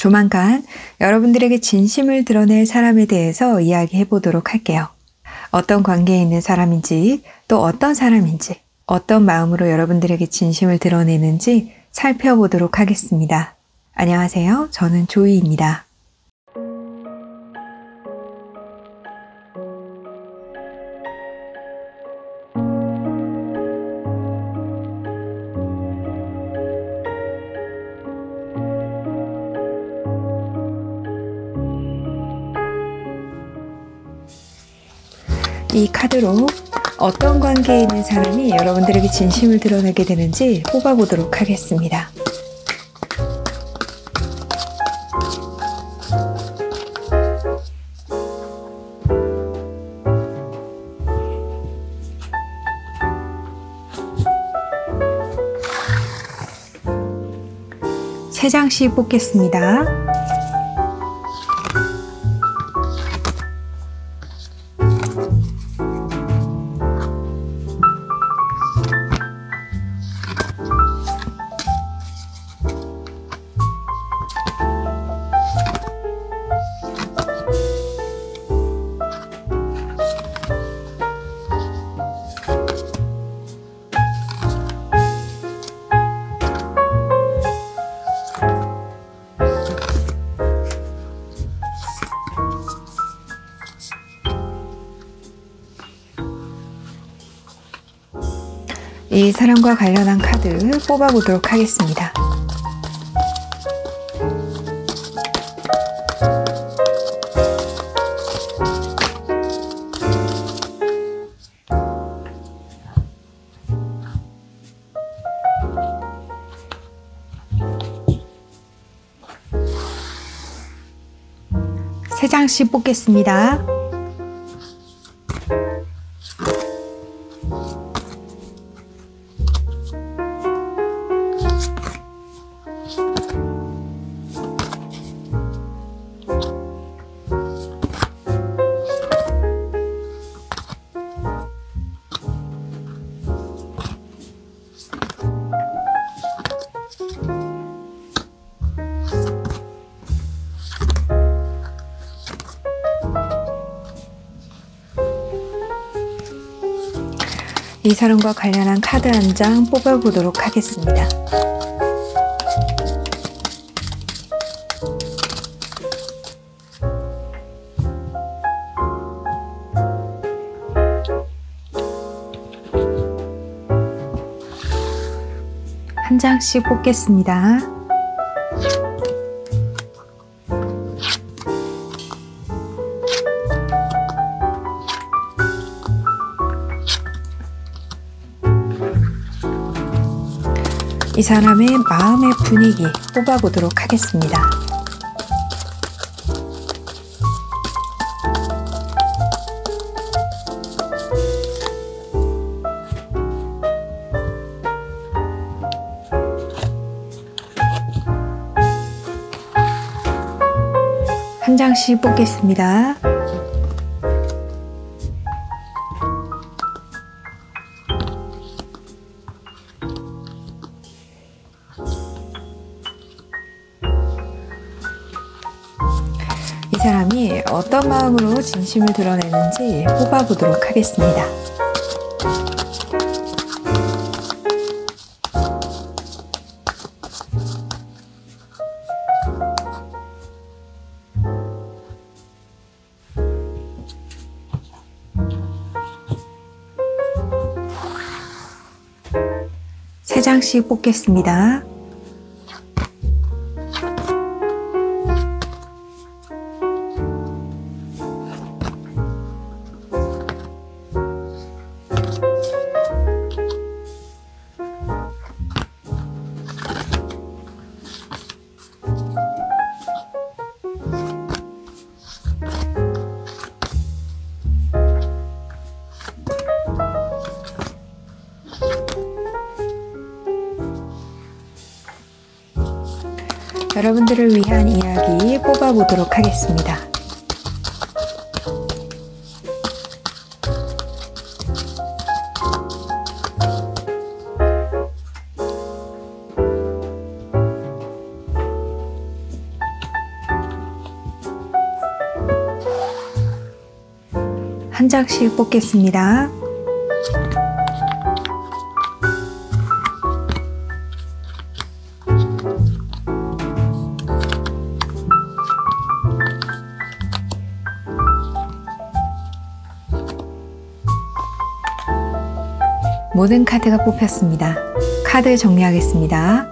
조만간 여러분들에게 진심을 드러낼 사람에 대해서 이야기해 보도록 할게요. 어떤 관계에 있는 사람인지, 또 어떤 사람인지, 어떤 마음으로 여러분들에게 진심을 드러내는지 살펴보도록 하겠습니다. 안녕하세요. 저는 조이입니다. 이 카드로 어떤 관계에 있는 사람이 여러분들에게 진심을 드러내게 되는지 뽑아보도록 하겠습니다. 세 장씩 뽑겠습니다. 이 사람과 관련한 카드 뽑아보도록 하겠습니다. 세 장씩 뽑겠습니다. 이 사람과 관련한 카드 한 장 뽑아보도록 하겠습니다. 한 장씩 뽑겠습니다. 이 사람의 마음의 분위기 뽑아보도록 하겠습니다. 한 장씩 뽑겠습니다. 이 사람이 어떤 마음으로 진심을 드러내는지 뽑아보도록 하겠습니다. 세 장씩 뽑겠습니다. 여러분들을 위한 이야기 뽑아보도록 하겠습니다. 한 장씩 뽑겠습니다. 모든 카드가 뽑혔습니다. 카드 정리하겠습니다.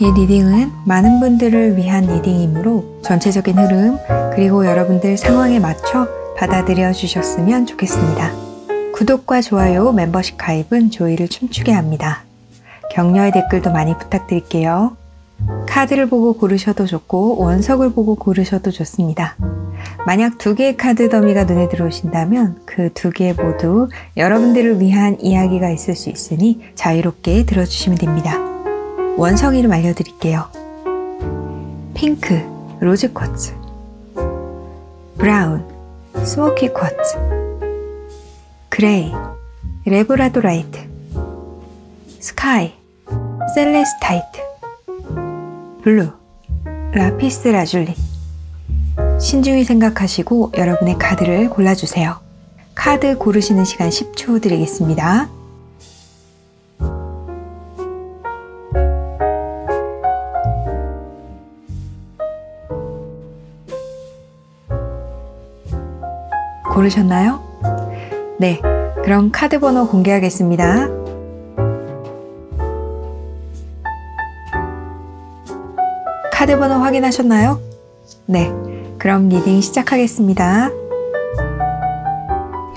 이 리딩은 많은 분들을 위한 리딩이므로 전체적인 흐름 그리고 여러분들 상황에 맞춰 받아들여 주셨으면 좋겠습니다. 구독과 좋아요, 멤버십 가입은 조이를 춤추게 합니다. 격려의 댓글도 많이 부탁드릴게요. 카드를 보고 고르셔도 좋고 원석을 보고 고르셔도 좋습니다. 만약 2개의 카드 더미가 눈에 들어오신다면 그 2개 모두 여러분들을 위한 이야기가 있을 수 있으니 자유롭게 들어주시면 됩니다. 원석 이름 알려드릴게요. 핑크, 로즈 쿼츠, 브라운, 스모키 쿼츠, 그레이, 레브라도라이트, 스카이, 셀레스타이트, 블루, 라피스 라줄리. 신중히 생각하시고 여러분의 카드를 골라주세요. 카드 고르시는 시간 10초 드리겠습니다. 고르셨나요? 네, 그럼 카드 번호 공개하겠습니다. 카드 번호 확인하셨나요? 네, 그럼 리딩 시작하겠습니다.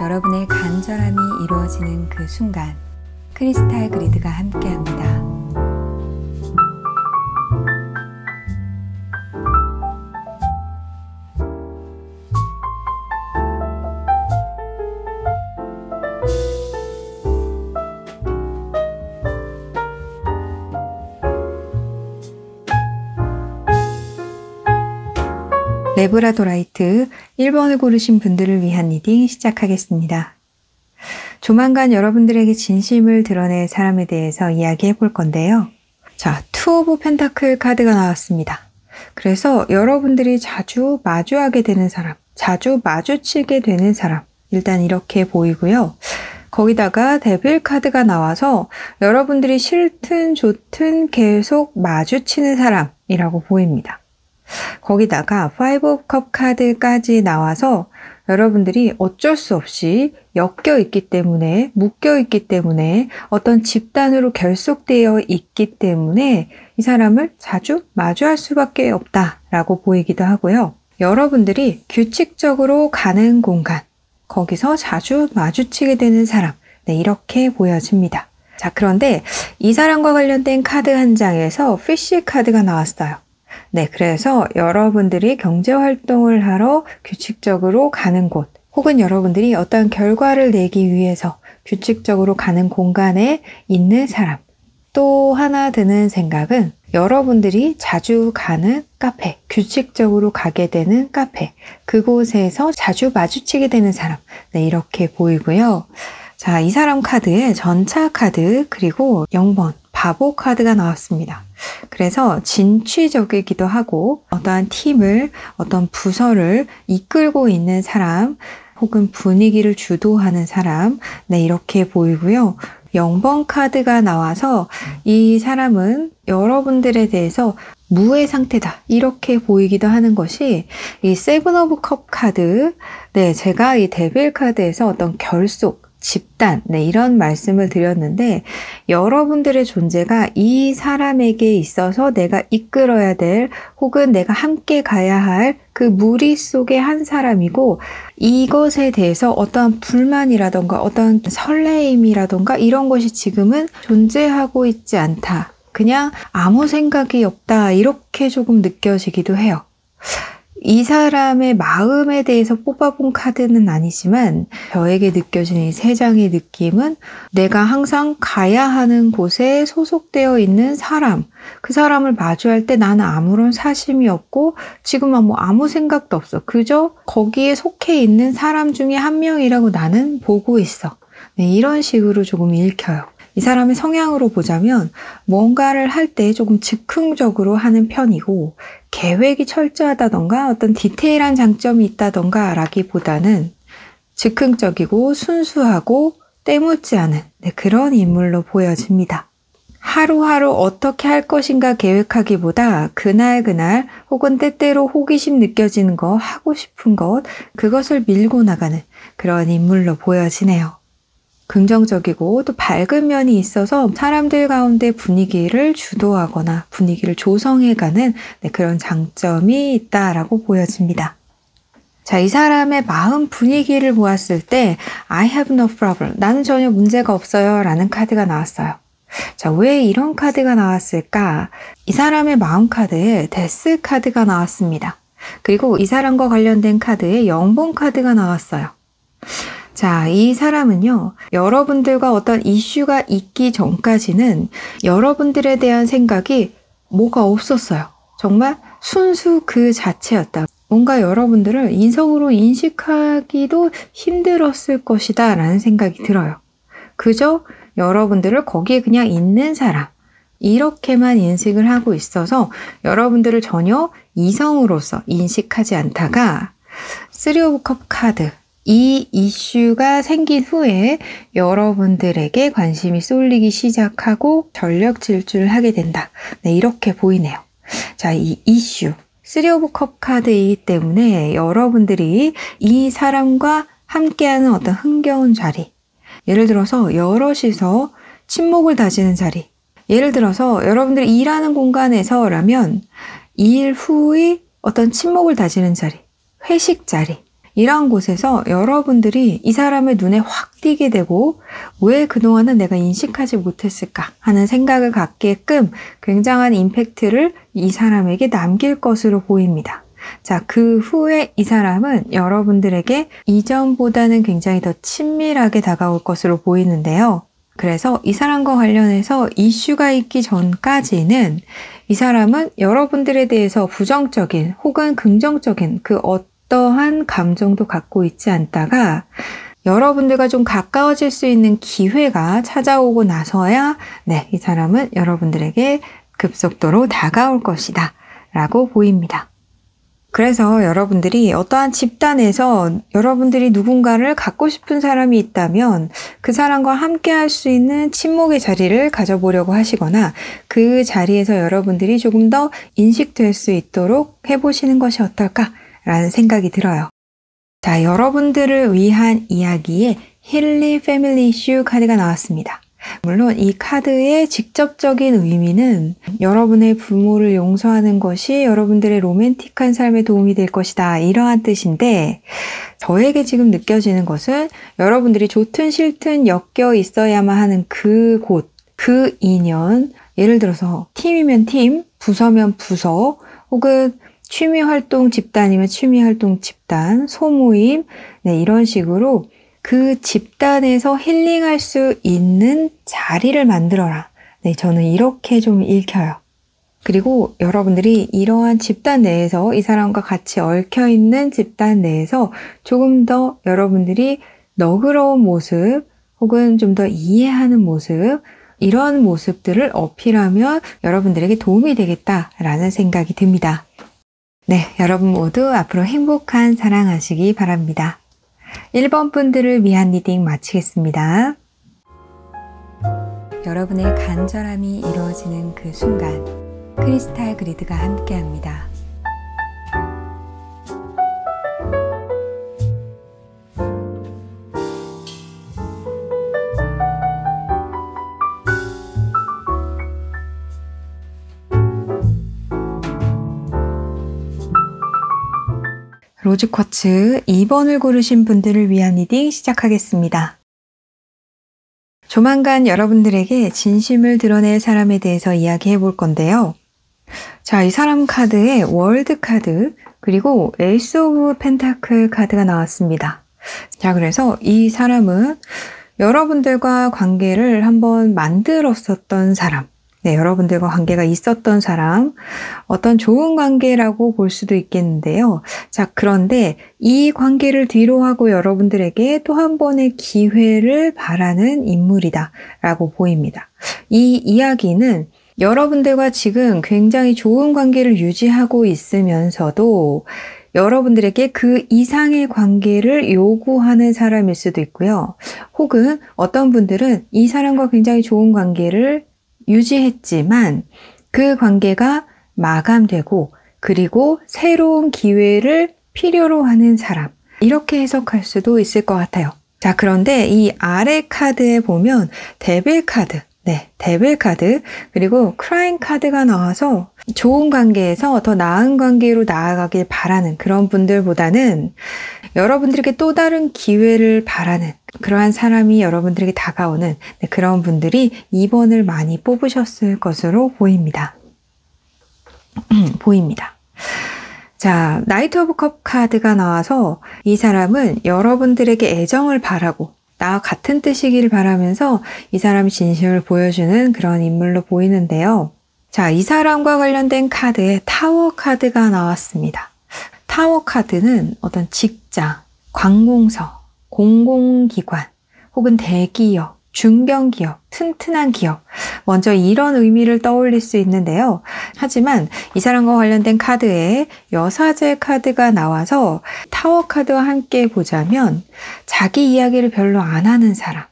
여러분의 간절함이 이루어지는 그 순간 크리스탈 그리드가 함께합니다. 레브라도라이트 1번을 고르신 분들을 위한 리딩 시작하겠습니다. 조만간 여러분들에게 진심을 드러낼 사람에 대해서 이야기해 볼 건데요. 자, 투 오브 펜타클 카드가 나왔습니다. 그래서 여러분들이 자주 마주하게 되는 사람, 자주 마주치게 되는 사람, 일단 이렇게 보이고요. 거기다가 데빌 카드가 나와서 여러분들이 싫든 좋든 계속 마주치는 사람이라고 보입니다. 거기다가 5 of Cup 카드까지 나와서 여러분들이 어쩔 수 없이 엮여 있기 때문에, 묶여 있기 때문에, 어떤 집단으로 결속되어 있기 때문에 이 사람을 자주 마주할 수밖에 없다라고 보이기도 하고요. 여러분들이 규칙적으로 가는 공간, 거기서 자주 마주치게 되는 사람, 네, 이렇게 보여집니다. 자, 그런데 이 사람과 관련된 카드 한 장에서 피쉬 카드가 나왔어요. 네, 그래서 여러분들이 경제활동을 하러 규칙적으로 가는 곳, 혹은 여러분들이 어떤 결과를 내기 위해서 규칙적으로 가는 공간에 있는 사람. 또 하나 드는 생각은 여러분들이 자주 가는 카페, 규칙적으로 가게 되는 카페, 그곳에서 자주 마주치게 되는 사람. 네, 이렇게 보이고요. 자, 이 사람 카드에 전차 카드, 그리고 0번 바보 카드가 나왔습니다. 그래서 진취적이기도 하고 어떠한 팀을, 어떤 부서를 이끌고 있는 사람, 혹은 분위기를 주도하는 사람, 네, 이렇게 보이고요. 0번 카드가 나와서 이 사람은 여러분들에 대해서 무의 상태다, 이렇게 보이기도 하는 것이 이 세븐 오브 컵 카드, 네, 제가 이 데빌 카드에서 어떤 결속, 집단, 네, 이런 말씀을 드렸는데 여러분들의 존재가 이 사람에게 있어서 내가 이끌어야 될, 혹은 내가 함께 가야 할 그 무리 속의 한 사람이고, 이것에 대해서 어떠한 불만이라던가 어떠한 설레임이라던가 이런 것이 지금은 존재하고 있지 않다. 그냥 아무 생각이 없다, 이렇게 조금 느껴지기도 해요. 이 사람의 마음에 대해서 뽑아본 카드는 아니지만 저에게 느껴지는 이 3장의 느낌은 내가 항상 가야 하는 곳에 소속되어 있는 사람, 그 사람을 마주할 때 나는 아무런 사심이 없고 지금은 뭐 아무 생각도 없어. 그저 거기에 속해 있는 사람 중에 한 명이라고 나는 보고 있어. 네, 이런 식으로 조금 읽혀요. 이 사람의 성향으로 보자면 뭔가를 할 때 조금 즉흥적으로 하는 편이고 계획이 철저하다던가 어떤 디테일한 장점이 있다던가 라기보다는 즉흥적이고 순수하고 때묻지 않은 그런 인물로 보여집니다. 하루하루 어떻게 할 것인가 계획하기보다 그날 혹은 때때로 호기심 느껴지는 거, 하고 싶은 것, 그것을 밀고 나가는 그런 인물로 보여지네요. 긍정적이고 또 밝은 면이 있어서 사람들 가운데 분위기를 주도하거나 분위기를 조성해가는 그런 장점이 있다라고 보여집니다. 자, 이 사람의 마음 분위기를 보았을 때 I have no problem, 나는 전혀 문제가 없어요 라는 카드가 나왔어요. 자, 왜 이런 카드가 나왔을까? 이 사람의 마음 카드에 데스 카드가 나왔습니다. 그리고 이 사람과 관련된 카드에 영본 카드가 나왔어요. 자, 이 사람은요, 여러분들과 어떤 이슈가 있기 전까지는 여러분들에 대한 생각이 뭐가 없었어요. 정말 순수 그 자체였다. 뭔가 여러분들을 인성으로 인식하기도 힘들었을 것이다 라는 생각이 들어요. 그저 여러분들을 거기에 그냥 있는 사람, 이렇게만 인식을 하고 있어서 여러분들을 전혀 이성으로서 인식하지 않다가 3 오브 컵 카드, 이 이슈가 생긴 후에 여러분들에게 관심이 쏠리기 시작하고 전력 질주를 하게 된다. 네, 이렇게 보이네요. 자, 이 이슈 3 오브 컵 카드이기 때문에 여러분들이 이 사람과 함께하는 어떤 흥겨운 자리, 예를 들어서 여럿이서 친목을 다지는 자리, 예를 들어서 여러분들이 일하는 공간에서라면 일 후의 어떤 친목을 다지는 자리, 회식 자리, 이런 곳에서 여러분들이 이 사람의 눈에 확 띄게 되고 왜 그동안은 내가 인식하지 못했을까 하는 생각을 갖게끔 굉장한 임팩트를 이 사람에게 남길 것으로 보입니다. 자, 그 후에 이 사람은 여러분들에게 이전보다는 굉장히 더 친밀하게 다가올 것으로 보이는데요. 그래서 이 사람과 관련해서 이슈가 있기 전까지는 이 사람은 여러분들에 대해서 부정적인 혹은 긍정적인 그 어떠한 감정도 갖고 있지 않다가 여러분들과 좀 가까워질 수 있는 기회가 찾아오고 나서야 이 사람은 여러분들에게 급속도로 다가올 것이다 라고 보입니다. 그래서 여러분들이 어떠한 집단에서 여러분들이 누군가를 갖고 싶은 사람이 있다면 그 사람과 함께 할 수 있는 친목의 자리를 가져보려고 하시거나 그 자리에서 여러분들이 조금 더 인식될 수 있도록 해보시는 것이 어떨까라는 생각이 들어요. 자, 여러분들을 위한 이야기에 힐리 패밀리 이슈 카드가 나왔습니다. 물론 이 카드의 직접적인 의미는 여러분의 부모를 용서하는 것이 여러분들의 로맨틱한 삶에 도움이 될 것이다, 이러한 뜻인데 저에게 지금 느껴지는 것은 여러분들이 좋든 싫든 엮여 있어야만 하는 그 곳, 그 인연, 예를 들어서 팀이면 팀, 부서면 부서, 혹은 취미활동 집단이면 취미활동 집단, 소모임, 이런 식으로 그 집단에서 힐링할 수 있는 자리를 만들어라. 저는 이렇게 좀 읽혀요. 그리고 여러분들이 이러한 집단 내에서 이 사람과 같이 얽혀있는 집단 내에서 조금 더 여러분들이 너그러운 모습 혹은 좀 더 이해하는 모습, 이런 모습들을 어필하면 여러분들에게 도움이 되겠다라는 생각이 듭니다. 네, 여러분 모두 앞으로 행복한 사랑하시기 바랍니다. 1번 분들을 위한 리딩 마치겠습니다. 여러분의 간절함이 이루어지는 그 순간 크리스탈 그리드가 함께합니다. 로즈 쿼츠 2번을 고르신 분들을 위한 리딩 시작하겠습니다. 조만간 여러분들에게 진심을 드러낼 사람에 대해서 이야기해 볼 건데요. 자, 이 사람 카드에 월드 카드, 그리고 에이스 오브 펜타클 카드가 나왔습니다. 자, 그래서 이 사람은 여러분들과 관계를 한번 만들었었던 사람, 네, 여러분들과 관계가 있었던 사람, 어떤 좋은 관계라고 볼 수도 있겠는데요. 자, 그런데 이 관계를 뒤로하고 여러분들에게 또 한 번의 기회를 바라는 인물이다라고 보입니다. 이 이야기는 여러분들과 지금 굉장히 좋은 관계를 유지하고 있으면서도 여러분들에게 그 이상의 관계를 요구하는 사람일 수도 있고요. 혹은 어떤 분들은 이 사람과 굉장히 좋은 관계를 유지했지만 그 관계가 마감되고 그리고 새로운 기회를 필요로 하는 사람, 이렇게 해석할 수도 있을 것 같아요. 자, 그런데 이 아래 카드에 보면 데빌 카드, 네, 데빌 카드, 그리고 크라잉 카드가 나와서 좋은 관계에서 더 나은 관계로 나아가길 바라는 그런 분들보다는 여러분들에게 또 다른 기회를 바라는 그러한 사람이 여러분들에게 다가오는 그런 분들이 2번을 많이 뽑으셨을 것으로 보입니다. 자, 나이트 오브 컵 카드가 나와서 이 사람은 여러분들에게 애정을 바라고 나와 같은 뜻이기를 바라면서 이 사람이 진심을 보여주는 그런 인물로 보이는데요. 자, 이 사람과 관련된 카드에 타워 카드가 나왔습니다. 타워 카드는 어떤 직장, 관공서, 공공기관, 혹은 대기업, 중견기업, 튼튼한 기업, 먼저 이런 의미를 떠올릴 수 있는데요. 하지만 이 사람과 관련된 카드에 여사제 카드가 나와서 타워 카드와 함께 보자면 자기 이야기를 별로 안 하는 사람,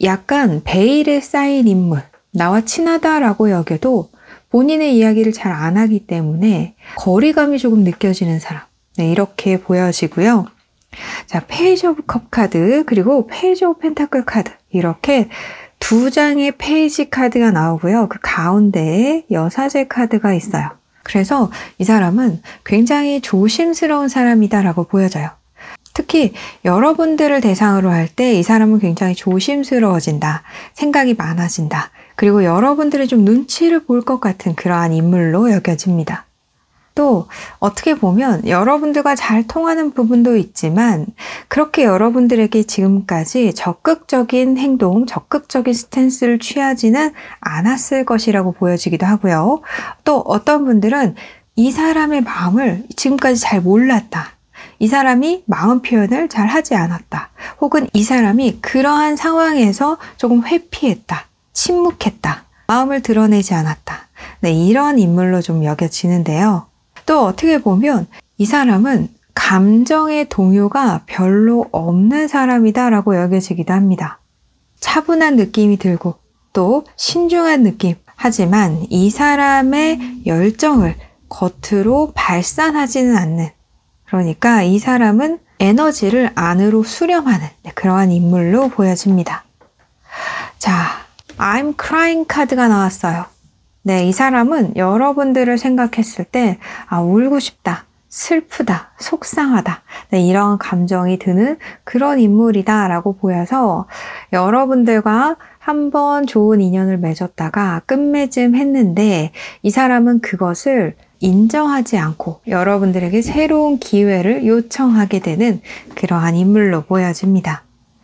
약간 베일에 쌓인 인물, 나와 친하다라고 여겨도 본인의 이야기를 잘 안 하기 때문에 거리감이 조금 느껴지는 사람, 네, 이렇게 보여지고요. 자, 페이지 오브 컵 카드, 그리고 페이지 오브 펜타클 카드, 이렇게 두 장의 페이지 카드가 나오고요. 그 가운데에 여사제 카드가 있어요. 그래서 이 사람은 굉장히 조심스러운 사람이다라고 보여져요. 특히 여러분들을 대상으로 할 때 이 사람은 굉장히 조심스러워진다, 생각이 많아진다, 그리고 여러분들의 좀 눈치를 볼 것 같은 그러한 인물로 여겨집니다. 또 어떻게 보면 여러분들과 잘 통하는 부분도 있지만 그렇게 여러분들에게 지금까지 적극적인 행동, 적극적인 스탠스를 취하지는 않았을 것이라고 보여지기도 하고요. 또 어떤 분들은 이 사람의 마음을 지금까지 잘 몰랐다, 이 사람이 마음 표현을 잘 하지 않았다, 혹은 이 사람이 그러한 상황에서 조금 회피했다, 침묵했다, 마음을 드러내지 않았다, 네, 이런 인물로 좀 여겨지는데요. 또 어떻게 보면 이 사람은 감정의 동요가 별로 없는 사람이다라고 여겨지기도 합니다. 차분한 느낌이 들고 또 신중한 느낌, 하지만 이 사람의 열정을 겉으로 발산하지는 않는, 그러니까 이 사람은 에너지를 안으로 수렴하는 그러한 인물로 보여집니다. 자, I'm crying 카드가 나왔어요. 네, 이 사람은 여러분들을 생각했을 때 울고 싶다, 슬프다, 속상하다, 네, 이런 감정이 드는 그런 인물이다 라고 보여서 여러분들과 한번 좋은 인연을 맺었다가 끝맺음 했는데 이 사람은 그것을 인정하지 않고 여러분들에게 새로운 기회를 요청하게 되는 그러한 인물로 보여집니다.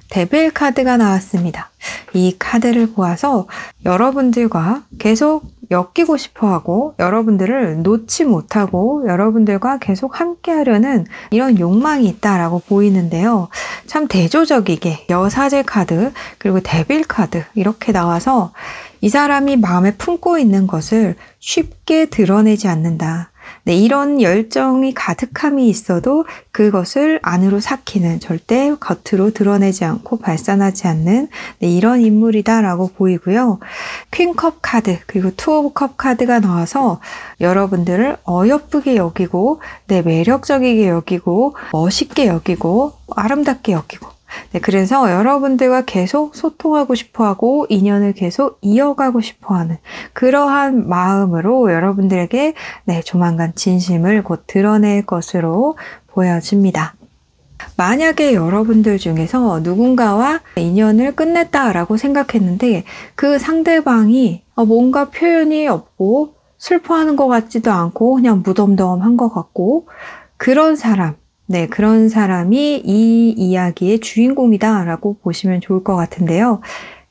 데빌 카드가 나왔습니다. 이 카드를 보아서 여러분들과 계속 엮이고 싶어하고 여러분들을 놓지 못하고 여러분들과 계속 함께하려는 이런 욕망이 있다라고 보이는데요. 참 대조적이게 여사제 카드 그리고 데빌 카드 이렇게 나와서 이 사람이 마음에 품고 있는 것을 쉽게 드러내지 않는다. 네, 이런 열정이 가득함이 있어도 그것을 안으로 삭히는, 절대 겉으로 드러내지 않고 발산하지 않는 이런 인물이다라고 보이고요. 퀸컵 카드 그리고 투 오브 컵 카드가 나와서 여러분들을 어여쁘게 여기고 매력적이게 여기고 멋있게 여기고 아름답게 여기고 그래서 여러분들과 계속 소통하고 싶어하고 인연을 계속 이어가고 싶어하는 그러한 마음으로 여러분들에게 조만간 진심을 곧 드러낼 것으로 보여집니다. 만약에 여러분들 중에서 누군가와 인연을 끝냈다라고 생각했는데 그 상대방이 뭔가 표현이 없고 슬퍼하는 것 같지도 않고 그냥 무덤덤한 것 같고 그런 사람, 네, 그런 사람이 이 이야기의 주인공이다라고 보시면 좋을 것 같은데요.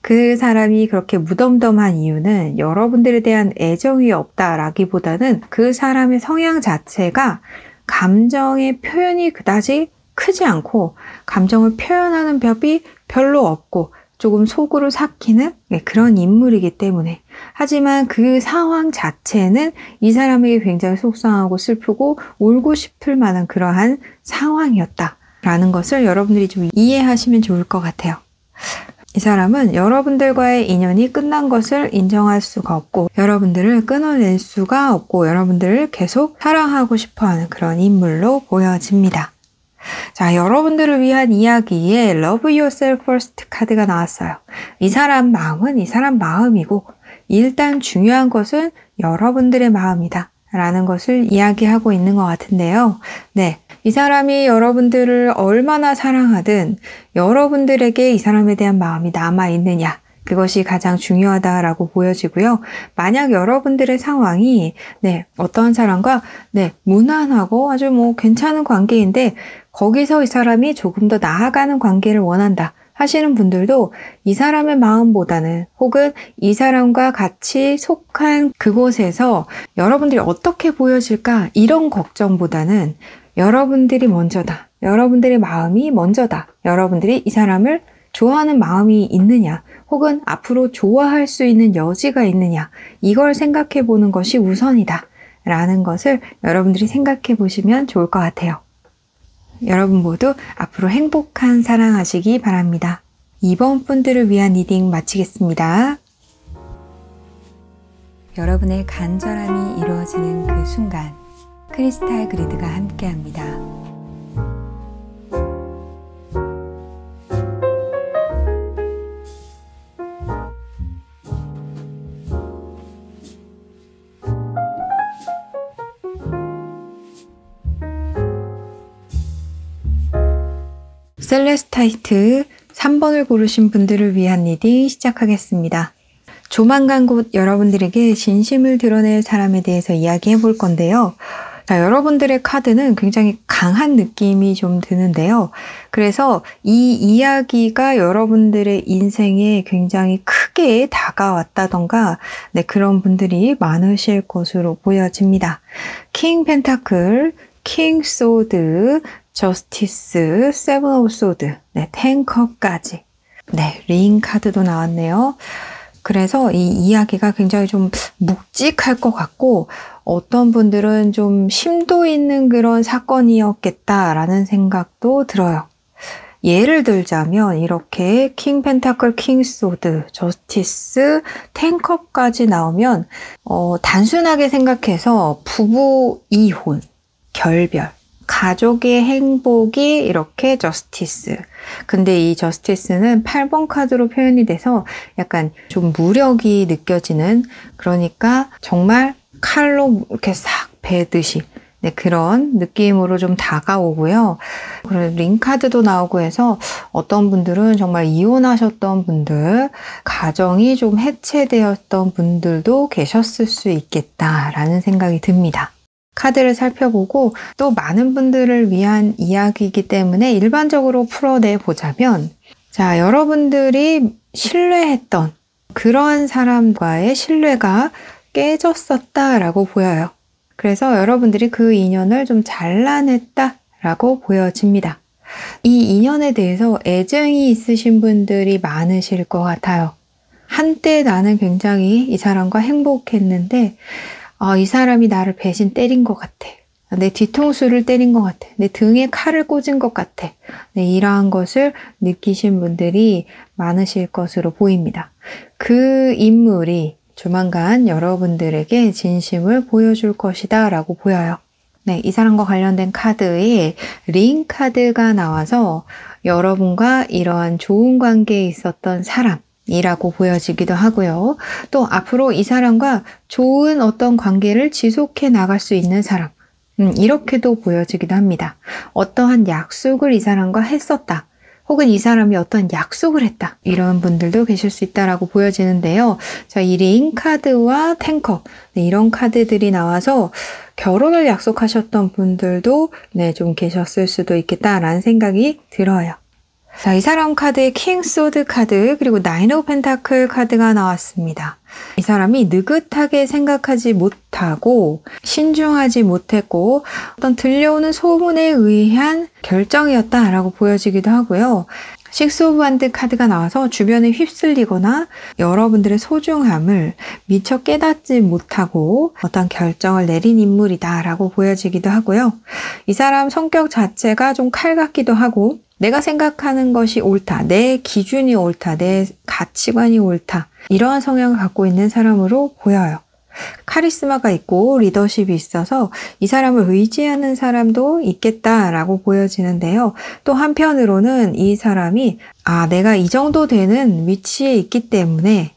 그 사람이 그렇게 무덤덤한 이유는 여러분들에 대한 애정이 없다라기보다는 그 사람의 성향 자체가 감정의 표현이 그다지 크지 않고 감정을 표현하는 법이 별로 없고 조금 속으로 삭히는 그런 인물이기 때문에 하지만 그 상황 자체는 이 사람에게 굉장히 속상하고 슬프고 울고 싶을 만한 그러한 상황이었다라는 것을 여러분들이 좀 이해하시면 좋을 것 같아요. 이 사람은 여러분들과의 인연이 끝난 것을 인정할 수가 없고 여러분들을 끊어낼 수가 없고 여러분들을 계속 사랑하고 싶어하는 그런 인물로 보여집니다. 자, 여러분들을 위한 이야기에 Love Yourself First 카드가 나왔어요. 이 사람 마음은 이 사람 마음이고 일단 중요한 것은 여러분들의 마음이다 라는 것을 이야기하고 있는 것 같은데요. 네, 이 사람이 여러분들을 얼마나 사랑하든 여러분들에게 이 사람에 대한 마음이 남아있느냐 그것이 가장 중요하다라고 보여지고요. 만약 여러분들의 상황이 어떠한 사람과 무난하고 아주 괜찮은 관계인데 거기서 이 사람이 조금 더 나아가는 관계를 원한다 하시는 분들도 이 사람의 마음보다는 혹은 이 사람과 같이 속한 그곳에서 여러분들이 어떻게 보여질까 이런 걱정보다는 여러분들이 먼저다. 여러분들의 마음이 먼저다. 여러분들이 이 사람을 좋아하는 마음이 있느냐 혹은 앞으로 좋아할 수 있는 여지가 있느냐 이걸 생각해 보는 것이 우선이다 라는 것을 여러분들이 생각해 보시면 좋을 것 같아요. 여러분 모두 앞으로 행복한 사랑하시기 바랍니다. 2번 분들을 위한 리딩 마치겠습니다. 여러분의 간절함이 이루어지는 그 순간 크리스탈 그리드가 함께합니다. 셀레스타이트 3번을 고르신 분들을 위한 리딩 시작하겠습니다. 조만간 곧 여러분들에게 진심을 드러낼 사람에 대해서 이야기해 볼 건데요. 자, 여러분들의 카드는 굉장히 강한 느낌이 좀 드는데요. 그래서 이 이야기가 여러분들의 인생에 굉장히 크게 다가왔다던가 그런 분들이 많으실 것으로 보여집니다. 킹 펜타클, 킹 소드, 저스티스, 세븐 오브 소드, 텐컵까지. 링 카드도 나왔네요. 그래서 이 이야기가 굉장히 좀 묵직할 것 같고 어떤 분들은 좀 심도 있는 그런 사건이었겠다라는 생각도 들어요. 예를 들자면 이렇게 킹 펜타클, 킹 소드, 저스티스, 텐컵까지 나오면 단순하게 생각해서 부부 이혼, 결별, 가족의 행복이 이렇게 저스티스. 근데 이 저스티스는 8번 카드로 표현이 돼서 약간 좀 무력이 느껴지는 그러니까 정말 칼로 이렇게 싹 베듯이 그런 느낌으로 좀 다가오고요. 그리고 링 카드도 나오고 해서 어떤 분들은 정말 이혼하셨던 분들, 가정이 좀 해체되었던 분들도 계셨을 수 있겠다라는 생각이 듭니다. 카드를 살펴보고 또 많은 분들을 위한 이야기이기 때문에 일반적으로 풀어내 보자면 자, 여러분들이 신뢰했던 그러한 사람과의 신뢰가 깨졌었다라고 보여요. 그래서 여러분들이 그 인연을 좀 잘라냈다라고 보여집니다. 이 인연에 대해서 애정이 있으신 분들이 많으실 것 같아요. 한때 나는 굉장히 이 사람과 행복했는데 이 사람이 나를 배신 때린 것 같아. 내 뒤통수를 때린 것 같아. 내 등에 칼을 꽂은 것 같아. 이러한 것을 느끼신 분들이 많으실 것으로 보입니다. 그 인물이 조만간 여러분들에게 진심을 보여줄 것이다 라고 보여요. 이 사람과 관련된 카드에 링 카드가 나와서 여러분과 이러한 좋은 관계에 있었던 사람 이라고 보여지기도 하고요. 또 앞으로 이 사람과 좋은 어떤 관계를 지속해 나갈 수 있는 사람 이렇게도 보여지기도 합니다. 어떠한 약속을 이 사람과 했었다. 혹은 이 사람이 어떤 약속을 했다. 이런 분들도 계실 수 있다라고 보여지는데요. 자, 이 링 카드와 10컵 이런 카드들이 나와서 결혼을 약속하셨던 분들도 좀 계셨을 수도 있겠다라는 생각이 들어요. 자, 이 사람 카드에 킹 소드 카드 그리고 나인 오브 펜타클 카드가 나왔습니다. 이 사람이 느긋하게 생각하지 못하고 신중하지 못했고 어떤 들려오는 소문에 의한 결정이었다라고 보여지기도 하고요. 식스 오브 완드 카드가 나와서 주변에 휩쓸리거나 여러분들의 소중함을 미처 깨닫지 못하고 어떤 결정을 내린 인물이다라고 보여지기도 하고요. 이 사람 성격 자체가 좀 칼 같기도 하고 내가 생각하는 것이 옳다, 내 기준이 옳다, 내 가치관이 옳다 이러한 성향을 갖고 있는 사람으로 보여요. 카리스마가 있고 리더십이 있어서 이 사람을 의지하는 사람도 있겠다라고 보여지는데요. 또 한편으로는 이 사람이 내가 이 정도 되는 위치에 있기 때문에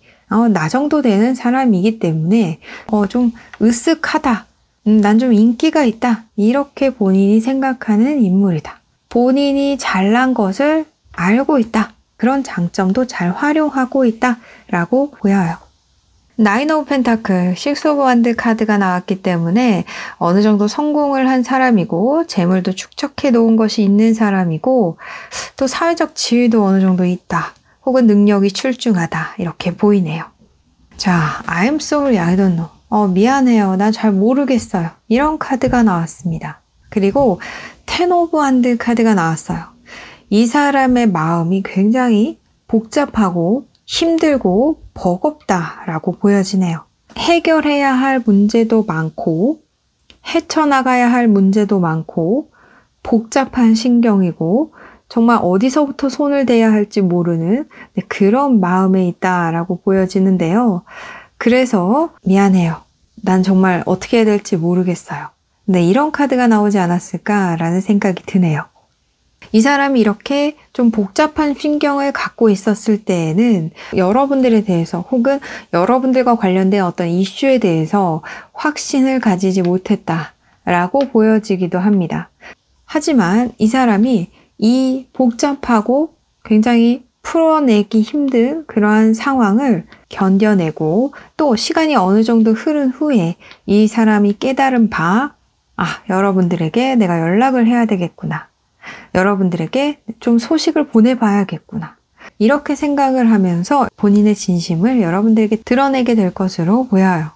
나 정도 되는 사람이기 때문에 좀 으쓱하다, 난 좀 인기가 있다 이렇게 본인이 생각하는 인물이다. 본인이 잘난 것을 알고 있다. 그런 장점도 잘 활용하고 있다라고 보여요. 나인 오브 펜타클, 식스 오브 완드 카드가 나왔기 때문에 어느 정도 성공을 한 사람이고 재물도 축적해 놓은 것이 있는 사람이고 또 사회적 지위도 어느 정도 있다. 혹은 능력이 출중하다. 이렇게 보이네요. 자, I'm sorry, I don't know. 미안해요. 난 잘 모르겠어요. 이런 카드가 나왔습니다. 그리고 텐 오브 완드 카드가 나왔어요. 이 사람의 마음이 굉장히 복잡하고 힘들고 버겁다라고 보여지네요. 해결해야 할 문제도 많고 헤쳐나가야 할 문제도 많고 복잡한 신경이고 정말 어디서부터 손을 대야 할지 모르는 그런 마음에 있다라고 보여지는데요. 그래서 미안해요. 난 정말 어떻게 해야 될지 모르겠어요. 이런 카드가 나오지 않았을까라는 생각이 드네요. 이 사람이 이렇게 좀 복잡한 신경을 갖고 있었을 때에는 여러분들에 대해서 혹은 여러분들과 관련된 어떤 이슈에 대해서 확신을 가지지 못했다라고 보여지기도 합니다. 하지만 이 사람이 이 복잡하고 굉장히 풀어내기 힘든 그러한 상황을 견뎌내고 또 시간이 어느 정도 흐른 후에 이 사람이 깨달은 바 여러분들에게 내가 연락을 해야 되겠구나. 여러분들에게 좀 소식을 보내봐야겠구나. 이렇게 생각을 하면서 본인의 진심을 여러분들에게 드러내게 될 것으로 보여요.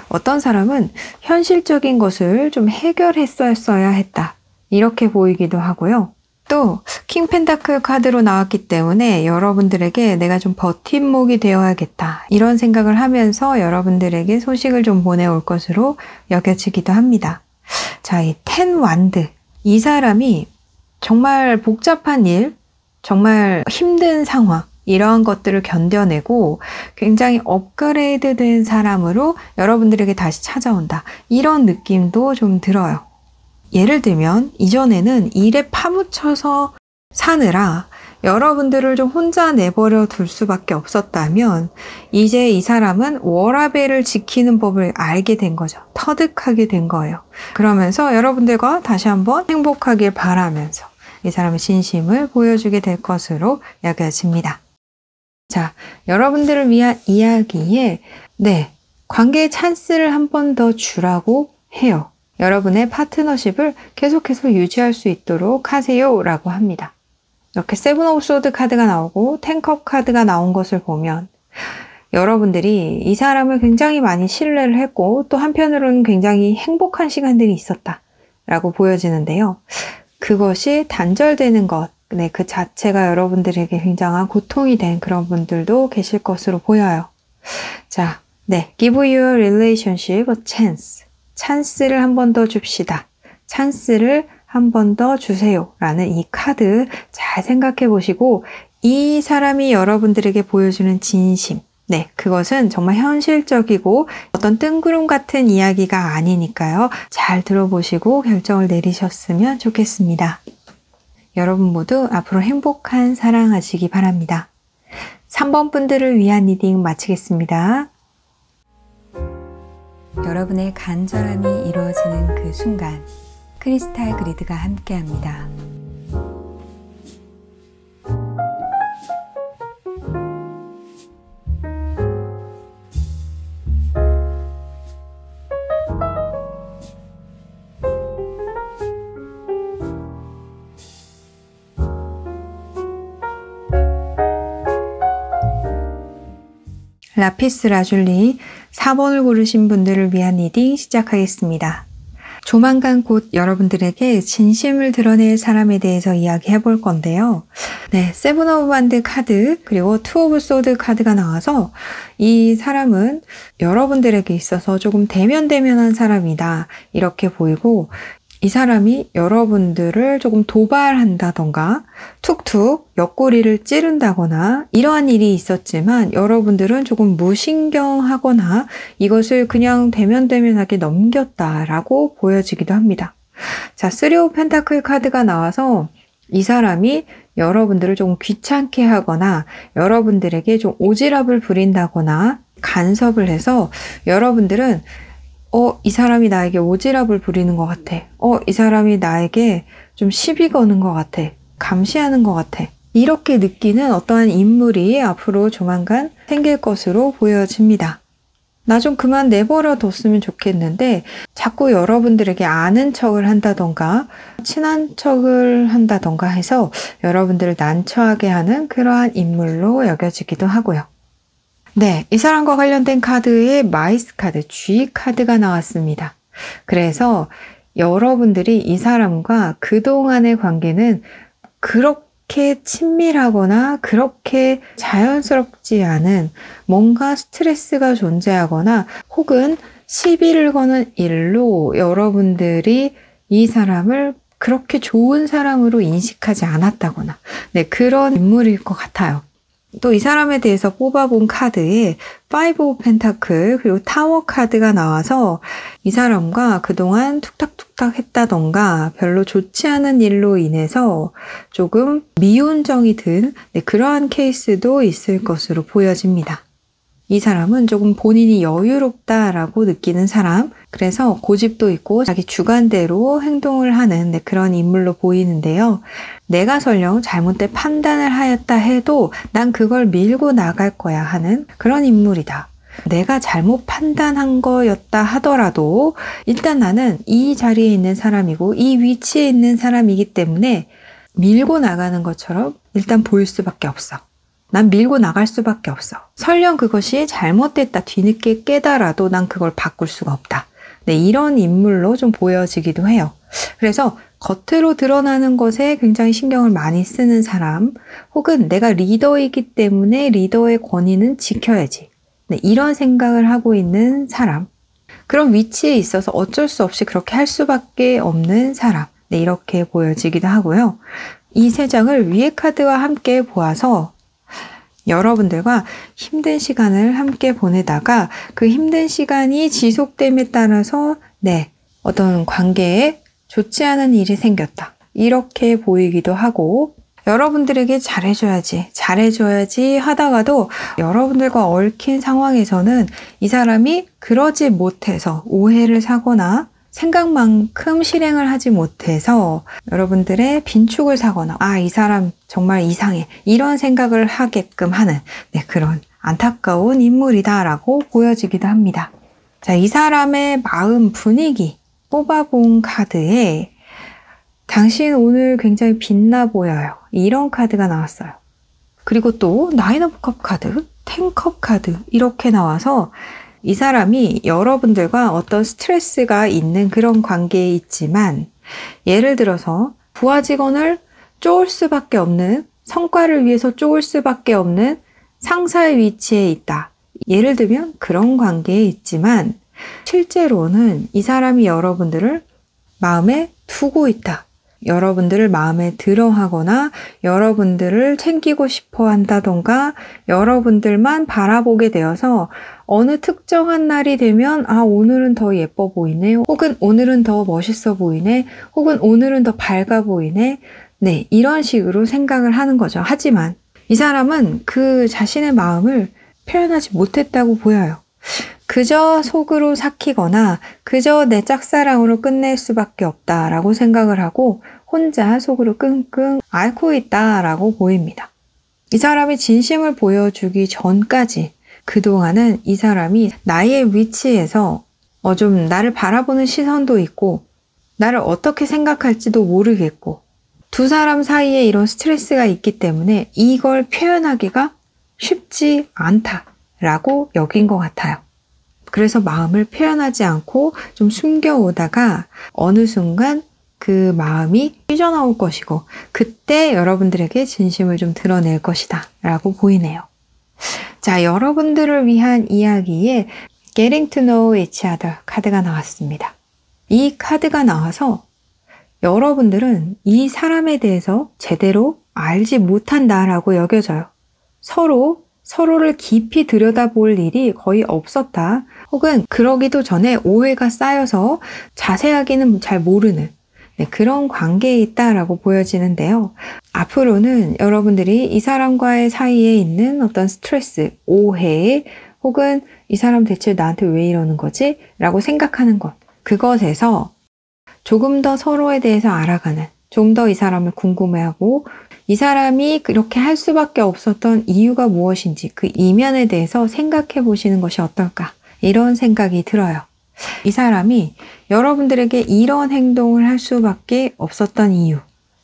어떤 사람은 현실적인 것을 좀 해결했어야 했다. 이렇게 보이기도 하고요. 또 킹 펜타클 카드로 나왔기 때문에 여러분들에게 내가 좀 버팀목이 되어야겠다. 이런 생각을 하면서 여러분들에게 소식을 좀 보내올 것으로 여겨지기도 합니다. 자, 이 텐 완드. 이 사람이 정말 복잡한 일, 정말 힘든 상황, 이러한 것들을 견뎌내고 굉장히 업그레이드 된 사람으로 여러분들에게 다시 찾아온다. 이런 느낌도 좀 들어요. 예를 들면 이전에는 일에 파묻혀서 사느라 여러분들을 좀 혼자 내버려 둘 수밖에 없었다면 이제 이 사람은 워라밸을 지키는 법을 알게 된 거죠. 터득하게 된 거예요. 그러면서 여러분들과 다시 한번 행복하길 바라면서 이 사람의 진심을 보여주게 될 것으로 여겨집니다. 자, 여러분들을 위한 이야기에 관계의 찬스를 한 번 더 주라고 해요. 여러분의 파트너십을 계속해서 유지할 수 있도록 하세요 라고 합니다. 이렇게 세븐 오브 소드 카드가 나오고 10컵 카드가 나온 것을 보면 여러분들이 이 사람을 굉장히 많이 신뢰를 했고 또 한편으로는 굉장히 행복한 시간들이 있었다 라고 보여지는데요. 그것이 단절되는 것, 그 자체가 여러분들에게 굉장한 고통이 된 그런 분들도 계실 것으로 보여요. 자, give your relationship a chance. 찬스를 한 번 더 줍시다. 찬스를 한 번 더 주세요. 라는 이 카드 잘 생각해 보시고 이 사람이 여러분들에게 보여주는 진심, 그것은 정말 현실적이고 어떤 뜬구름 같은 이야기가 아니니까요. 잘 들어보시고 결정을 내리셨으면 좋겠습니다. 여러분 모두 앞으로 행복한 사랑하시기 바랍니다. 3번 분들을 위한 리딩 마치겠습니다. 여러분의 간절함이 이루어지는 그 순간 크리스탈 그리드가 함께합니다. 라피스 라줄리 4번을 고르신 분들을 위한 리딩 시작하겠습니다. 조만간 곧 여러분들에게 진심을 드러낼 사람에 대해서 이야기해 볼 건데요. 네, 세븐 오브 반드 카드 그리고 투 오브 소드 카드가 나와서 이 사람은 여러분들에게 있어서 조금 대면대면한 사람이다 이렇게 보이고, 이 사람이 여러분들을 조금 도발한다던가 툭툭 옆구리를 찌른다거나 이러한 일이 있었지만 여러분들은 조금 무신경하거나 이것을 그냥 대면대면하게 넘겼다라고 보여지기도 합니다. 자, 쓰리 오브 펜타클 카드가 나와서 이 사람이 여러분들을 조금 귀찮게 하거나 여러분들에게 좀 오지랖을 부린다거나 간섭을 해서 여러분들은 이 사람이 나에게 오지랖을 부리는 것 같아. 이 사람이 나에게 좀 시비 거는 것 같아. 감시하는 것 같아. 이렇게 느끼는 어떠한 인물이 앞으로 조만간 생길 것으로 보여집니다. 나 좀 그만 내버려 뒀으면 좋겠는데 자꾸 여러분들에게 아는 척을 한다던가 친한 척을 한다던가 해서 여러분들을 난처하게 하는 그러한 인물로 여겨지기도 하고요. 네, 이 사람과 관련된 카드에 마이스 카드, G 카드가 나왔습니다. 그래서 여러분들이 이 사람과 그동안의 관계는 그렇게 친밀하거나 그렇게 자연스럽지 않은 뭔가 스트레스가 존재하거나 혹은 시비를 거는 일로 여러분들이 이 사람을 그렇게 좋은 사람으로 인식하지 않았다거나 그런 인물일 것 같아요. 또 이 사람에 대해서 뽑아본 카드에 파이브 오브 펜타클 그리고 타워 카드가 나와서 이 사람과 그동안 툭탁툭탁 했다던가 별로 좋지 않은 일로 인해서 조금 미운정이 든 그러한 케이스도 있을 것으로 보여집니다. 이 사람은 조금 본인이 여유롭다라고 느끼는 사람, 그래서 고집도 있고 자기 주관대로 행동을 하는 그런 인물로 보이는데요. 내가 설령 잘못된 판단을 하였다 해도 난 그걸 밀고 나갈 거야 하는 그런 인물이다. 내가 잘못 판단한 거였다 하더라도 일단 나는 이 자리에 있는 사람이고 이 위치에 있는 사람이기 때문에 밀고 나가는 것처럼 일단 보일 수밖에 없어. 난 밀고 나갈 수밖에 없어. 설령 그것이 잘못됐다 뒤늦게 깨달아도 난 그걸 바꿀 수가 없다. 이런 인물로 좀 보여지기도 해요. 그래서 겉으로 드러나는 것에 굉장히 신경을 많이 쓰는 사람, 혹은 내가 리더이기 때문에 리더의 권위는 지켜야지. 이런 생각을 하고 있는 사람. 그런 위치에 있어서 어쩔 수 없이 그렇게 할 수밖에 없는 사람. 이렇게 보여지기도 하고요. 이 세 장을 위의 카드와 함께 보아서 여러분들과 힘든 시간을 함께 보내다가 그 힘든 시간이 지속됨에 따라서 어떤 관계에 좋지 않은 일이 생겼다. 이렇게 보이기도 하고, 여러분들에게 잘해줘야지 하다가도 여러분들과 얽힌 상황에서는 이 사람이 그러지 못해서 오해를 사거나 생각만큼 실행을 하지 못해서 여러분들의 빈축을 사거나 이 사람 정말 이상해 이런 생각을 하게끔 하는 그런 안타까운 인물이다라고 보여지기도 합니다. 자, 이 사람의 마음 분위기 뽑아본 카드에 당신 오늘 굉장히 빛나 보여요. 이런 카드가 나왔어요. 그리고 또 나인 오브 컵 카드, 10컵 카드 이렇게 나와서 이 사람이 여러분들과 어떤 스트레스가 있는 그런 관계에 있지만, 예를 들어서 부하 직원을 쪼을 수밖에 없는, 성과를 위해서 쪼을 수밖에 없는 상사의 위치에 있다. 예를 들면 그런 관계에 있지만 실제로는 이 사람이 여러분들을 마음에 두고 있다. 여러분들을 마음에 들어하거나 여러분들을 챙기고 싶어 한다던가 여러분들만 바라보게 되어서 어느 특정한 날이 되면 오늘은 더 예뻐 보이네, 혹은 오늘은 더 멋있어 보이네, 혹은 오늘은 더 밝아 보이네, 이런 식으로 생각을 하는 거죠. 하지만 이 사람은 그 자신의 마음을 표현하지 못했다고 보여요. 그저 속으로 삭히거나 그저 내 짝사랑으로 끝낼 수밖에 없다라고 생각을 하고 혼자 속으로 끙끙 앓고 있다라고 보입니다. 이 사람이 진심을 보여주기 전까지 그동안은 이 사람이 나의 위치에서 좀 나를 바라보는 시선도 있고 나를 어떻게 생각할지도 모르겠고 두 사람 사이에 이런 스트레스가 있기 때문에 이걸 표현하기가 쉽지 않다. 라고 여긴 것 같아요. 그래서 마음을 표현하지 않고 좀 숨겨오다가 어느 순간 그 마음이 삐져나올 것이고 그때 여러분들에게 진심을 좀 드러낼 것이다 라고 보이네요. 자, 여러분들을 위한 이야기에 Getting to know each other 카드가 나왔습니다. 이 카드가 나와서 여러분들은 이 사람에 대해서 제대로 알지 못한다라고 여겨져요. 서로를 깊이 들여다볼 일이 거의 없었다. 혹은 그러기도 전에 오해가 쌓여서 자세하게는 잘 모르는 그런 관계에 있다라고 보여지는데요. 앞으로는 여러분들이 이 사람과의 사이에 있는 어떤 스트레스, 오해, 혹은 이 사람 대체 나한테 왜 이러는 거지? 라고 생각하는 것. 그것에서 조금 더 서로에 대해서 알아가는, 좀 더 이 사람을 궁금해하고 이 사람이 그렇게 할 수밖에 없었던 이유가 무엇인지 그 이면에 대해서 생각해 보시는 것이 어떨까? 이런 생각이 들어요. 이 사람이 여러분들에게 이런 행동을 할 수밖에 없었던 이유.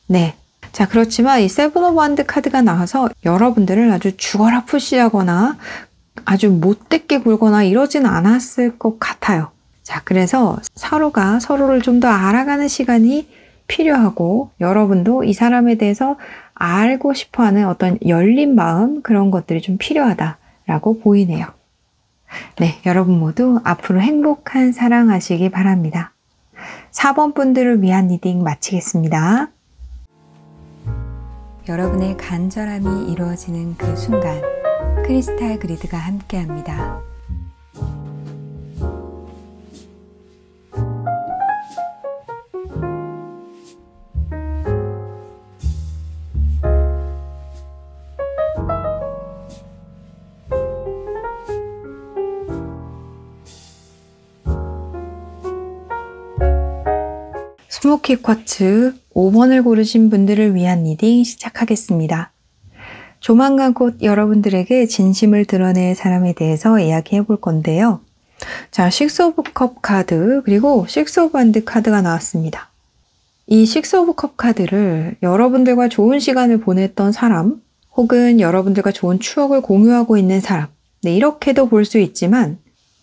네. 자, 그렇지만 이 세븐 오브 원드 카드가 나와서 여러분들을 아주 죽어라 푸시하거나 아주 못되게 굴거나 이러진 않았을 것 같아요. 자, 그래서 서로가 서로를 좀 더 알아가는 시간이 필요하고 여러분도 이 사람에 대해서 알고 싶어하는 어떤 열린 마음 그런 것들이 좀 필요하다라고 보이네요. 네, 여러분 모두 앞으로 행복한 사랑하시기 바랍니다. 4번 분들을 위한 리딩 마치겠습니다. 여러분의 간절함이 이루어지는 그 순간 크리스탈 그리드가 함께합니다. 스모키 쿼츠 5번을 고르신 분들을 위한 리딩 시작하겠습니다. 조만간 곧 여러분들에게 진심을 드러낼 사람에 대해서 이야기해 볼 건데요. 자, 식스 오브 컵 카드 그리고 식스 오브 원드 카드가 나왔습니다. 이 식스 오브 컵 카드를 여러분들과 좋은 시간을 보냈던 사람 혹은 여러분들과 좋은 추억을 공유하고 있는 사람 이렇게도 볼 수 있지만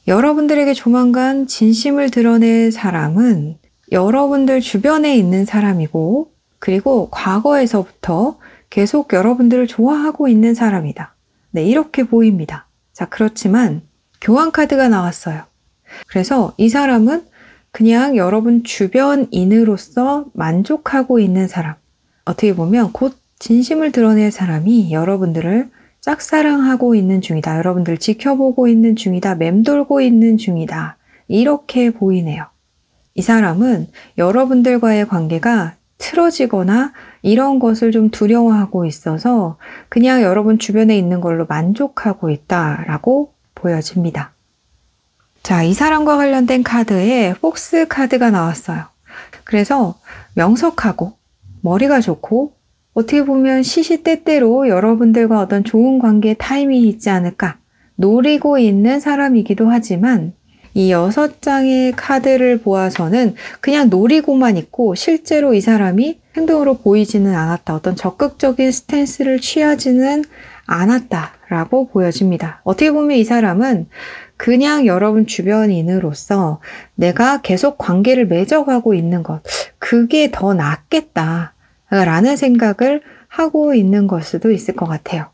여러분들에게 조만간 진심을 드러낼 사람은 여러분들 주변에 있는 사람이고 그리고 과거에서부터 계속 여러분들을 좋아하고 있는 사람이다. 네, 이렇게 보입니다. 자, 그렇지만 교환 카드가 나왔어요. 그래서 이 사람은 그냥 여러분 주변인으로서 만족하고 있는 사람. 어떻게 보면 곧 진심을 드러낼 사람이 여러분들을 짝사랑하고 있는 중이다. 여러분들 지켜보고 있는 중이다. 맴돌고 있는 중이다. 이렇게 보이네요. 이 사람은 여러분들과의 관계가 틀어지거나 이런 것을 좀 두려워하고 있어서 그냥 여러분 주변에 있는 걸로 만족하고 있다라고 보여집니다. 자, 이 사람과 관련된 카드에 폭스 카드가 나왔어요. 그래서 명석하고 머리가 좋고 어떻게 보면 시시때때로 여러분들과 어떤 좋은 관계의 타이밍이 있지 않을까 노리고 있는 사람이기도 하지만 이 6장의 카드를 보아서는 그냥 노리고만 있고 실제로 이 사람이 행동으로 보이지는 않았다. 어떤 적극적인 스탠스를 취하지는 않았다라고 보여집니다. 어떻게 보면 이 사람은 그냥 여러분 주변인으로서 내가 계속 관계를 맺어가고 있는 것, 그게 더 낫겠다라는 생각을 하고 있는 걸 수도 있을 것 같아요.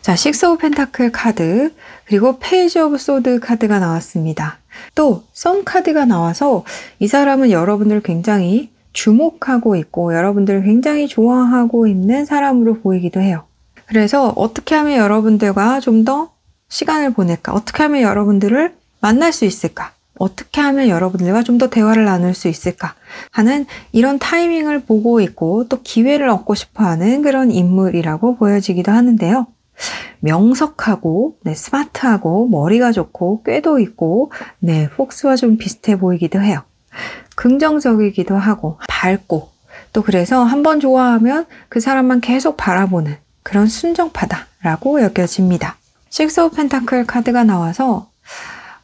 자, 식스 오브 펜타클 카드 그리고 페이지 오브 소드 카드가 나왔습니다. 또 선 카드가 나와서 이 사람은 여러분들을 굉장히 주목하고 있고 여러분들을 굉장히 좋아하고 있는 사람으로 보이기도 해요. 그래서 어떻게 하면 여러분들과 좀 더 시간을 보낼까? 어떻게 하면 여러분들을 만날 수 있을까? 어떻게 하면 여러분들과 좀 더 대화를 나눌 수 있을까? 하는 이런 타이밍을 보고 있고 또 기회를 얻고 싶어하는 그런 인물이라고 보여지기도 하는데요. 명석하고 스마트하고 머리가 좋고 꾀도 있고 폭스와 좀 비슷해 보이기도 해요. 긍정적이기도 하고 밝고 또 그래서 한번 좋아하면 그 사람만 계속 바라보는 그런 순정파다라고 여겨집니다. 식스 오브 펜타클 카드가 나와서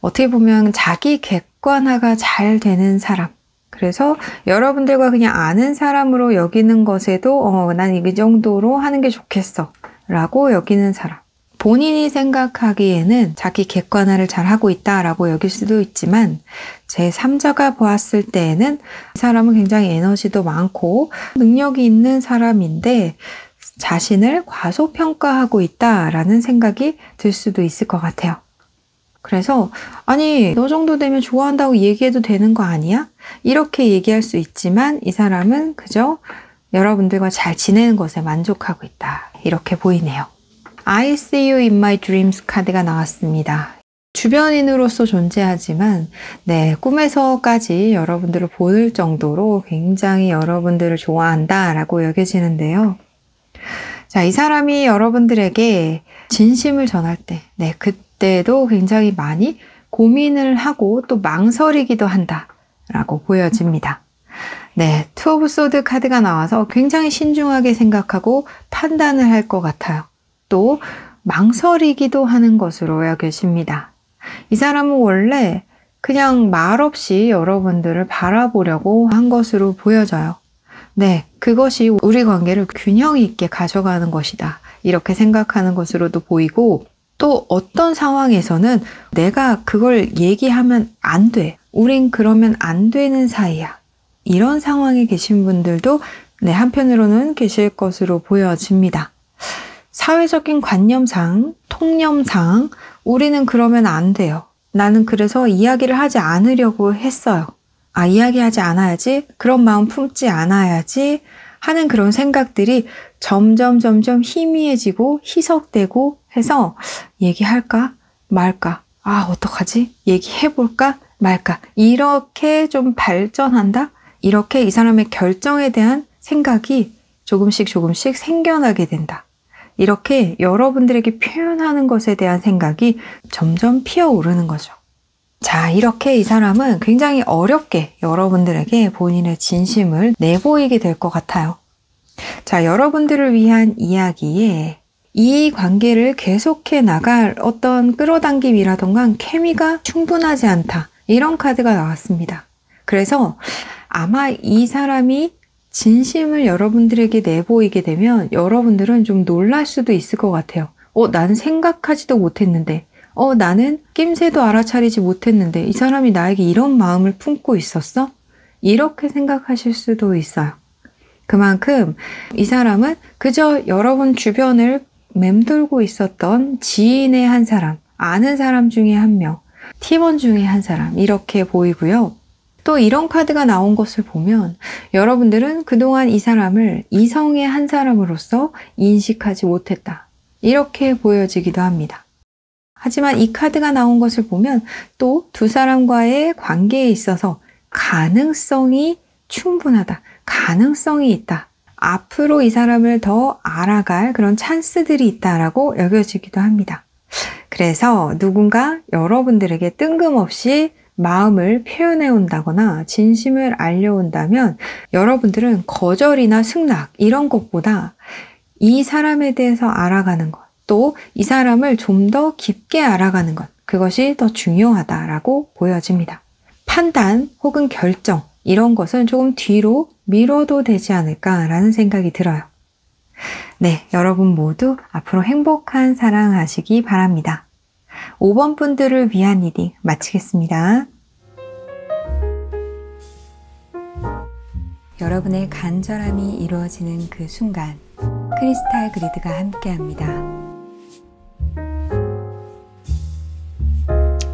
어떻게 보면 자기 객관화가 잘 되는 사람 그래서 여러분들과 그냥 아는 사람으로 여기는 것에도 난 이 정도로 하는 게 좋겠어 라고 여기는 사람 본인이 생각하기에는 자기 객관화를 잘 하고 있다라고 여길 수도 있지만 제3자가 보았을 때에는 이 사람은 굉장히 에너지도 많고 능력이 있는 사람인데 자신을 과소평가하고 있다라는 생각이 들 수도 있을 것 같아요. 그래서 아니 너 정도 되면 좋아한다고 얘기해도 되는 거 아니야? 이렇게 얘기할 수 있지만 이 사람은 그저 여러분들과 잘 지내는 것에 만족하고 있다. 이렇게 보이네요. I see you in my dreams 카드가 나왔습니다. 주변인으로서 존재하지만 꿈에서까지 여러분들을 볼 정도로 굉장히 여러분들을 좋아한다라고 여겨지는데요. 자, 이 사람이 여러분들에게 진심을 전할 때, 그때도 굉장히 많이 고민을 하고 또 망설이기도 한다라고 보여집니다. 투 오브 소드 카드가 나와서 굉장히 신중하게 생각하고 판단을 할 것 같아요. 또 망설이기도 하는 것으로 여겨집니다. 이 사람은 원래 그냥 말없이 여러분들을 바라보려고 한 것으로 보여져요. 그것이 우리 관계를 균형 있게 가져가는 것이다. 이렇게 생각하는 것으로도 보이고 또 어떤 상황에서는 내가 그걸 얘기하면 안 돼. 우린 그러면 안 되는 사이야. 이런 상황에 계신 분들도 한편으로는 계실 것으로 보여집니다. 사회적인 관념상, 통념상 우리는 그러면 안 돼요. 나는 그래서 이야기를 하지 않으려고 했어요. 이야기하지 않아야지, 그런 마음 품지 않아야지 하는 그런 생각들이 점점 희미해지고 희석되고 해서 얘기할까 말까, 어떡하지? 얘기해볼까 말까, 이렇게 좀 발전한다? 이렇게 이 사람의 결정에 대한 생각이 조금씩 생겨나게 된다. 이렇게 여러분들에게 표현하는 것에 대한 생각이 점점 피어오르는 거죠. 자, 이렇게 이 사람은 굉장히 어렵게 여러분들에게 본인의 진심을 내보이게 될 것 같아요. 자, 여러분들을 위한 이야기에 이 관계를 계속해 나갈 어떤 끌어당김이라던가 케미가 충분하지 않다. 이런 카드가 나왔습니다. 그래서 아마 이 사람이 진심을 여러분들에게 내보이게 되면 여러분들은 좀 놀랄 수도 있을 것 같아요. 나는 생각하지도 못했는데, 나는 낌새도 알아차리지 못했는데 이 사람이 나에게 이런 마음을 품고 있었어? 이렇게 생각하실 수도 있어요. 그만큼 이 사람은 그저 여러분 주변을 맴돌고 있었던 지인의 한 사람, 아는 사람 중에 한 명, 팀원 중에 한 사람 이렇게 보이고요. 또 이런 카드가 나온 것을 보면 여러분들은 그동안 이 사람을 이성의 한 사람으로서 인식하지 못했다. 이렇게 보여지기도 합니다. 하지만 이 카드가 나온 것을 보면 또 두 사람과의 관계에 있어서 가능성이 충분하다. 가능성이 있다. 앞으로 이 사람을 더 알아갈 그런 찬스들이 있다라고 여겨지기도 합니다. 그래서 누군가 여러분들에게 뜬금없이 마음을 표현해 온다거나 진심을 알려온다면 여러분들은 거절이나 승낙 이런 것보다 이 사람에 대해서 알아가는 것, 또 이 사람을 좀 더 깊게 알아가는 것, 그것이 더 중요하다라고 보여집니다. 판단 혹은 결정 이런 것은 조금 뒤로 미뤄도 되지 않을까라는 생각이 들어요. 여러분 모두 앞으로 행복한 사랑하시기 바랍니다. 5번 분들을 위한 리딩 마치겠습니다. 여러분의 간절함이 이루어지는 그 순간 크리스탈 그리드가 함께합니다.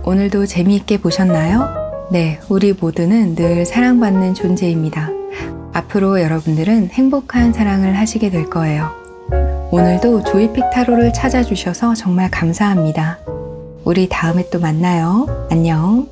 오늘도 재미있게 보셨나요? 우리 모두는 늘 사랑받는 존재입니다. 앞으로 여러분들은 행복한 사랑을 하시게 될 거예요. 오늘도 조이픽 타로를 찾아주셔서 정말 감사합니다. 우리 다음에 또 만나요. 안녕.